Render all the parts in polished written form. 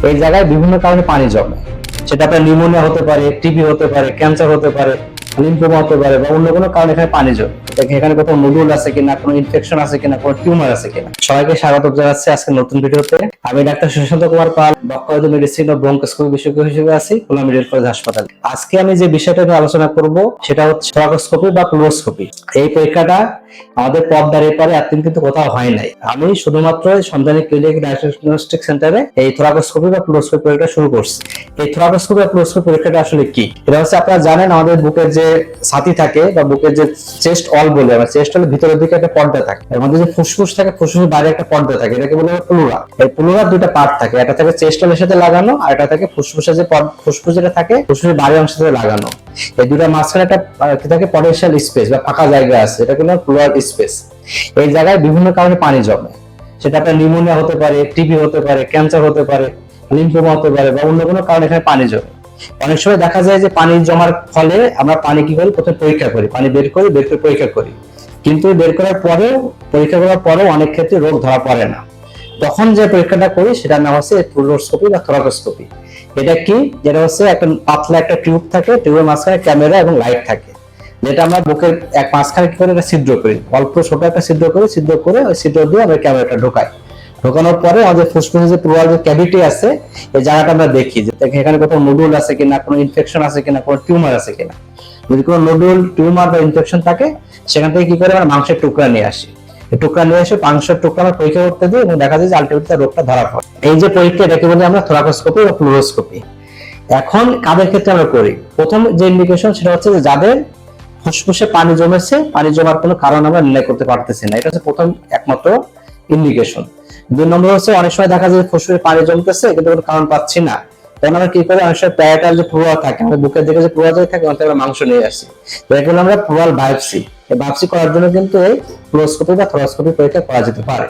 এই জায়গায় বিভিন্ন কারণে পানি জমে, সেটা আপনার নিউমোনিয়া হতে পারে, টিবি হতে পারে, ক্যান্সার হতে পারে, লিম্ফোমা হতে পারে, বা অন্য কোনো কারণে এখানে পানি জমে। এখানে কোথাও নোডুল আছে কিনা, কোনো ইনফেকশন আছে কিনা, কোনো টিউমার আছে কিনা। সবাইকে স্বাগত জানাচ্ছি আজকে নতুন ভিডিওতে। আমি ডাক্তার সুশান্ত কুমার পাল, বক্ষব্যাধি মেডিসিন ও ব্রঙ্কোস্কোপি বিশেষজ্ঞ হিসেবে আছি খুলনা মেডিকেল কলেজ হাসপাতালে। আজকে আমি যে বিষয়টা নিয়ে আলোচনা করব সেটা হচ্ছে থোরাকোস্কোপি বা ফ্লুরোস্কোপি। এই পরীক্ষাটা আমাদের পদ্মার এপারে এতদিন কিন্তু কোথাও হয় নাই। আমি শুধুমাত্র সন্ধানী ক্লিনিক ডায়াগনস্টিক সেন্টারে এই থোরাকোস্কোপি বা ফ্লুরোস্কোপি পরীক্ষা শুরু করছি। এই থোরাকোস্কোপি বা ফ্লুরোস্কোপি পরীক্ষাটা আসলে কি? এটা হচ্ছে আপনারা জানেন আমাদের বুকের যে ছাতি থাকে বা বুকের যে চেস্ট অল বলে, আমরা চেস্ট অলের ভিতরের দিকে একটা পর্দা থাকে, এর মধ্যে যে ফুসফুস থাকে, ফুসফুসের বাইরে একটা পর্দা থাকে, এটাকে বলে প্লুরা। এই প্লুরার দুটো পার্ট থাকে, একটা থাকে চেস্ট অলের সাথে লাগানো, আর একটা থাকে ফুসফুসের যে ফুসফুস যেটা থাকে ফুসফুসের বাইরের অংশের সাথে লাগানো। এই দুটো মাঝখানে একটা কি থাকে, পটেনশিয়াল স্পেস বা ফাঁকা জায়গা আছে, এটা কিন্তু প্লুরাল স্পেস। এই জায়গায় বিভিন্ন কারণে পানি জমে, সেটা আপনার নিউমোনিয়া হতে পারে, টিবি হতে পারে, ক্যান্সার হতে পারে, লিম্ফোমা হতে পারে, বা অন্য কোনো কারণে এখানে পানি জমে। অনেক সময় দেখা যায় যে পানি জমার ফলে আমরা পানি কি করি, প্রথমে পরীক্ষা করি, পানি বের করে পরীক্ষা করি, কিন্তু বের করার পরেও পরীক্ষা করার পরেও অনেক ক্ষেত্রে রোগ ধরা পড়ে না। তখন যে পরীক্ষাটা করি সেটার নাম হচ্ছে ফ্লুরোস্কোপি বা থোরাকোস্কোপি। এটা কি? যেটা হচ্ছে একটা পাতলা একটা টিউব থাকে, টিউবের মাঝখানে ক্যামেরা এবং লাইট থাকে, যেটা আমরা বুকের এক মাঝখানে কি করে একটা ছিদ্র করি, অল্প ছোট একটা ছিদ্র করে ওই ছিদ্র দিয়ে আমরা ক্যামেরাটা ঢোকাই। ঢোকানোর পরে আমাদের ফুসফুসের যে প্লুরাল যে ক্যাভিটি আছে, এই জায়গাটা আমরা দেখি যে এখানে কোথাও নোডুল আছে কিনা, কোনো ইনফেকশন আছে কিনা, কোনো টিউমার আছে কিনা। যদি কোনো নোডুল, টিউমার বা ইনফেকশন থাকে, সেখান থেকে কি করে আমরা মাংসের টুকরা নিয়ে আসি। এই টুকরা নিয়ে এসে মাংসের টুকরা আমরা পরীক্ষা করতে দিই এবং দেখা যায় যে আলটিমেটলি রোগটা ধরা পড়ে। এই যে পরীক্ষা, এটাকে বলি আমরা থোরাকোস্কোপি বা ফ্লুরোস্কোপি। এখন কাদের ক্ষেত্রে আমরা করি? প্রথম যে ইন্ডিকেশন সেটা হচ্ছে যে যাদের ফুসফুসে পানি জমেছে, পানি জমার কোনো কারণ আমরা নির্ণয় করতে পারতেছি না, এটা হচ্ছে প্রথম একমাত্র ইন্ডিকেশন। 2 নম্বর হচ্ছে অনেক সময় দেখা যায় ফুসফুসে পানি জমতেছে কিন্তু কোনো কারণ পাচ্ছি না, তখন আমরা কি করি, অনেক সময় প্যারাটাল যে প্লুরা থাকে, আমাদের বুকের দিকে যে প্লুরা থাকে ওখান থেকে আমরা মাংস নিয়ে আসি, এগুলো আমরা প্লুরাল বায়োপসি। এই বায়োপসি করার জন্য কিন্তু এই ফ্লুরোস্কোপি বা থোরাকোস্কোপি পরীক্ষা করা যেতে পারে।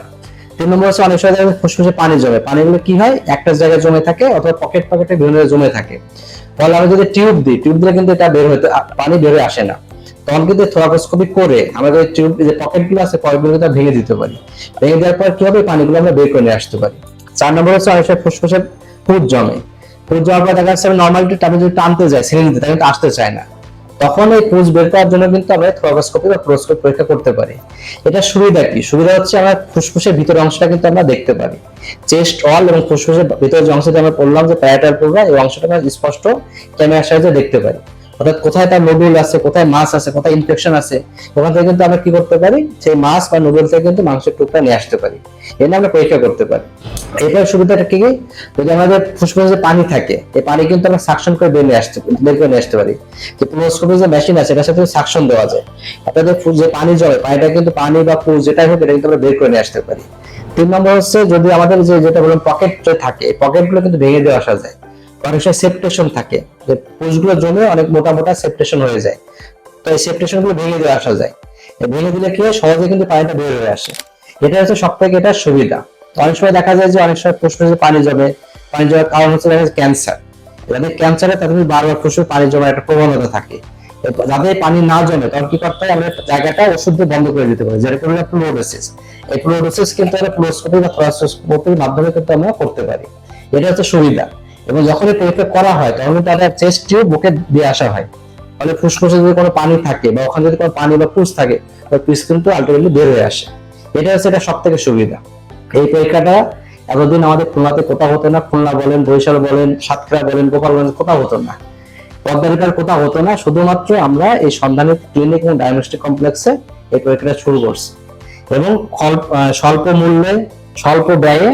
3 নম্বর হচ্ছে অনেক সময় ফুসফুসে পানি জমে, পানিগুলো কি হয়, একটা জায়গায় জমে থাকে অথবা পকেটে বিভিন্ন জায়গায় জমে থাকে। ফলে আমি যদি টিউব দিলে কিন্তু এটা পানি বের হয়ে আসে না। তখন কিন্তু থোরাকোস্কোপি করে আমরা যে টিউব যে পকেটগুলো আছে, পকেটগুলো ভেঙে দিতে পারি। ভেঙে দেওয়ার পর কি হবে, পানিগুলো আমরা বের করে নিয়ে আসতে পারি। 4 নম্বর হচ্ছে অনেক সময় ফুসফুসে পুজ জমে, পুজ জমার পর দেখা যাচ্ছে আমি নর্মালি টানে যদি টানতে যাই সিরিঞ্জ দিয়ে, কিন্তু আসতে চায় না। তখন এই পুজ বের করার জন্য কিন্তু আমরা থোরাকোস্কোপি বা ফ্লুরোস্কোপি পরীক্ষা করতে পারি। এটা সুবিধা কি? সুবিধা হচ্ছে আমরা ফুসফুসের ভিতরের অংশটা কিন্তু আমরা দেখতে পারি, চেস্ট অল এবং ফুসফুসের ভিতরে যে অংশটা আমরা বললাম যে প্যারাটাল প্লুরা, এই অংশটা আমরা স্পষ্ট ক্যামেরার সাহায্যে দেখতে পারি। অর্থাৎ কোথায় তার নোডুল আছে, কোথায় মাছ আছে, কোথায় ইনফেকশন আছে, ওখান থেকে কিন্তু আমরা কি করতে পারি, সেই মাছ বা নোডুল থেকে কিন্তু মাংসের টুকরা নিয়ে আসতে পারি, এনে আমরা পরীক্ষা করতে পারি। এটার সুবিধাটা কি? যদি আমাদের ফুসফুসে পানি থাকে, এই পানি কিন্তু আমরা সাকশন করে বের করে নিয়ে আসতে পারি। যে ফ্লুরোস্কোপি যে মেশিন আছে এটার সাথে সাকশন দেওয়া যায়, আপনাদের যে পানি জমে, পানিটা কিন্তু পানি বা পুজ যেটাই হোক, এটা কিন্তু আমরা বের করে নিয়ে আসতে পারি। 3 নম্বর হচ্ছে যদি আমাদের যেটা বললাম পকেট থাকে, পকেটগুলো কিন্তু ভেঙে দিয়ে আসা যায়। অনেক সময় সেপ্টেশন থাকে, যে পুজগুলো জমে অনেক মোটা মোটা সেপ্টেশন হয়ে যায়, তো এই সেপ্টেশন গুলো ভেঙে দিয়ে আসা যায়। ভেঙে দিলে কি হয়, সহজে কিন্তু পানিটা বের হয়ে আসে। এটা হচ্ছে সব থেকে এটার সুবিধা। অনেক সময় দেখা যায় যে অনেক সময় ফুসফুসে পানি জমার কারণ হচ্ছে ক্যান্সার। যাদের ক্যান্সারে তাদের বারবার ফুসফুসে পানি জমার একটা প্রবণতা থাকে। যাদের পানি না জমে তখন কি করতে হয়, আমরা জায়গাটা ওষুধ দিয়ে বন্ধ করে দিতে পারি, যেটা করে ফ্লুরোডোসিস। এই ফ্লুরোডোসিস কিন্তু আমরা ফ্লুরোস্কোপি বা থোরাকোস্কোপির মাধ্যমে কিন্তু আমরা করতে পারি। এটা হচ্ছে সুবিধা। এবং যখনই পরীক্ষা করা হয় তখন তাদের চেস্ট টিউব বুকে দিয়ে আসা হয়, ফলে ফুসফুসে যদি কোনো পানি থাকে বা ওখানে যদি কোনো পানি বা পুজ থাকে, ওই পুজ কিন্তু আলটিমেটলি বের হয়ে আসে। এটা হচ্ছে এটা সব থেকে সুবিধা। এই পরীক্ষাটা এতদিন আমাদের খুলনাতে কোথাও হতো না, খুলনা বলেন, বরিশাল বলেন, সাতক্ষীরা বলেন, গোপালগঞ্জ কোথাও হতো না, পদ্মার কোথাও হতো না। শুধুমাত্র আমরা এই সন্ধানী ক্লিনিক এবং ডায়াগনস্টিক কমপ্লেক্সে এই পরীক্ষাটা শুরু করছি, এবং স্বল্প মূল্যে স্বল্প ব্যয়ে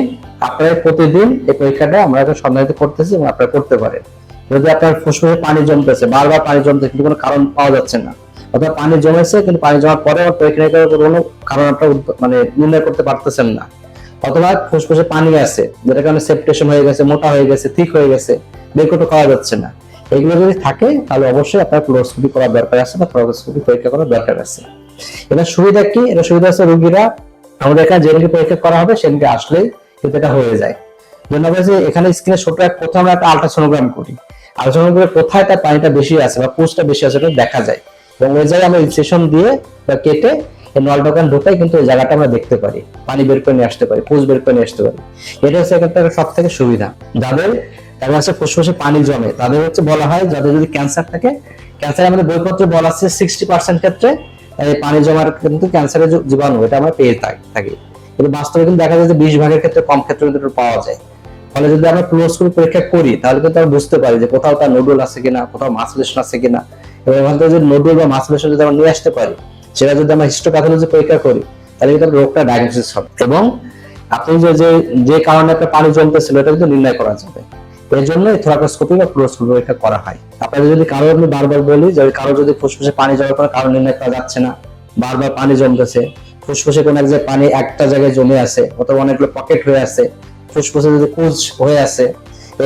আপনারা প্রতিদিন এই পরীক্ষাটা আমরা সন্ধানিত করতেছি এবং আপনারা করতে পারেন। যদি আপনার ফুসফুসে পানি জমতেছে, বারবার পানি জমতেছে কিন্তু কোনো কারণ পাওয়া যাচ্ছে না, অথবা পানি জমেছে কিন্তু পানি জমার পরে পরীক্ষা কোনো কারণ আপনারা নির্ণয় করতে পারতেছেন না, অথবা ফুসফুসে পানি আছে যেটা কারণে সেপ্টেশন হয়ে গেছে, মোটা হয়ে গেছে, ঠিক হয়ে গেছে, বের করতে পাওয়া যাচ্ছে না, এগুলো যদি থাকে তাহলে অবশ্যই আপনার ফ্লুরোস্কোপি করার দরকার আছে বা থোরাকোস্কোপি পরীক্ষা করার দরকার আছে। এটার সুবিধা কি? এটা সুবিধা আছে রোগীরা আমাদের এখানে যেদিনকে পরীক্ষা করা হবে সেদিনকে আসলেই কিন্তু এটা হয়ে যায়। জন্য এখানে স্ক্রিনে ছোট প্রথমে আমরা একটা আলট্রাসোনোগ্রাম করি, আলট্রাসোনোগ্রাম করে কোথায় তার পানিটা বেশি আছে বা পুজটা বেশি আছে এটা দেখা যায়, এবং ওই জায়গায় আমরা ইনসেশন দিয়ে বা কেটে এই নলটা ওখানে ঢোকাই কিন্তু ওই জায়গাটা আমরা দেখতে পারি, পানি বের করে নিয়ে আসতে পারি, পুষ বের করে নিয়ে আসতে পারি। এটা হচ্ছে একটা সব থেকে সুবিধা। যাদের দেখা যাচ্ছে ফুসফুসে পানি জমে তাদের হচ্ছে বলা হয়, যাদের যদি ক্যান্সার থাকে, ক্যান্সার আমাদের বইপত্রে বলা আছে 60% ক্ষেত্রে এই পানি জমার কিন্তু ক্যান্সারের জীবাণু এটা আমরা পেয়ে থাকি, কিন্তু বাস্তবে কিন্তু দেখা যায় যে 20 ভাগের ক্ষেত্রে কম ক্ষেত্রে কিন্তু পাওয়া যায়। ফলে যদি আমরা ফ্লোরোস্কোপি পরীক্ষা করি তাহলে কিন্তু আমরা বুঝতে পারি যে কোথাও তার নোডুল আছে কিনা, কোথাও মাসলেশন আছে কিনা, এবং এখান থেকে যদি নোডুল বা মাসলেশন যদি আমরা নিয়ে আসতে পারি, সেটা যদি আমরা হিস্টোপ্যাথোলজি পরীক্ষা করি তাহলে কিন্তু রোগটা ডায়াগনোসিস হবে, এবং আপনি যে কারণে আপনার পানি জমতেছিল এটা কিন্তু নির্ণয় করা যাবে। এর জন্য থোরাকোস্কোপি বা ফ্লোরোস্কোপি পরীক্ষা করা হয়। আপনাদের যদি কারো, আমি বারবার বলি যে কারো যদি ফুসফুসে পানি জমার কোনো কারণ নির্ণয় করা যাচ্ছে না, বারবার পানি জমতেছে, ফুসফুসে কোনো এক জায়গায় পানি একটা জায়গায় জমে আছে অথবা অনেকগুলো পকেট হয়ে আছে, ফুসফুসে যদি পুজ হয়ে আছে,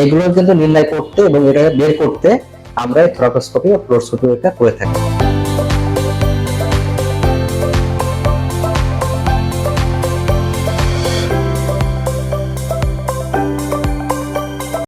এগুলো কিন্তু নির্ণয় করতে এবং এটাকে বের করতে আমরা থোরাকোস্কোপি বা ফ্লোরোস্কোপি পরীক্ষা করে থাকি।